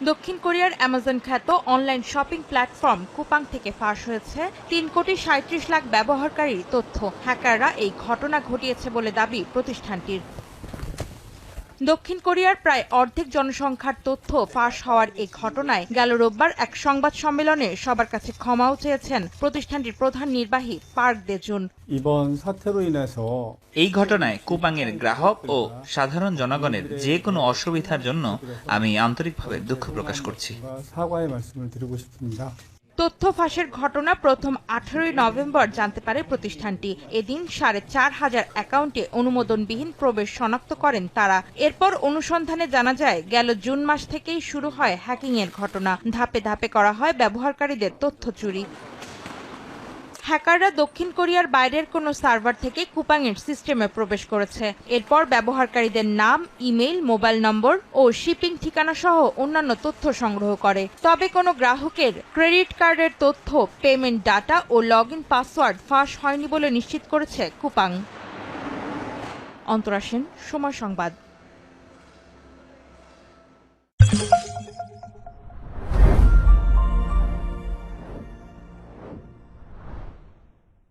দক্ষিণ কোরিয়ার অ্যামাজন খ্যাত অনলাইন শপিং প্ল্যাটফর্ম কুপাং থেকে ফাঁস হয়েছে 3,37,00,000 ব্যবহারকারীর তথ্য। হ্যাকাররা এই ঘটনা ঘটিয়েছে বলে দাবি প্রতিষ্ঠানটির। দক্ষিণ কোরিয়ার প্রায় অর্ধেক জনসংখ্যার তথ্য ফাঁস হওয়ার এই ঘটনায় গেল রোববার এক সংবাদ সম্মেলনে সবার কাছে ক্ষমাও চেয়েছেন প্রতিষ্ঠানটির প্রধান নির্বাহী পার্ক দে-জুন। এই ঘটনায় কুপাংয়ের গ্রাহক ও সাধারণ জনগণের যে কোনো অসুবিধার জন্য আমি আন্তরিকভাবে দুঃখ প্রকাশ করছি। তথ্য ফাঁসের ঘটনা প্রথম 18 নভেম্বর জানতে পারে প্রতিষ্ঠানটি। এদিন 4,500 অ্যাকাউন্টে অনুমোদনবিহীন প্রবেশ শনাক্ত করেন তারা। এরপর অনুসন্ধানে জানা যায় গেল জুন মাস থেকেই শুরু হয় হ্যাকিংয়ের ঘটনা। ধাপে ধাপে করা হয় ব্যবহারকারীদের তথ্য চুরি। হ্যাকাররা দক্ষিণ কোরিয়ার বাইরের কোনো সার্ভার থেকে কুপাংয়ের সিস্টেমে প্রবেশ করেছে। এরপর ব্যবহারকারীদের নাম, ইমেইল, মোবাইল নম্বর ও শিপিং ঠিকানা সহ অন্যান্য তথ্য সংগ্রহ করে। তবে কোনো গ্রাহকের ক্রেডিট কার্ডের তথ্য, পেমেন্ট ডাটা ও লগইন পাসওয়ার্ড ফাঁস হয়নি বলে নিশ্চিত করেছে কুপাং। অন্তরা সেন, সময় সংবাদ।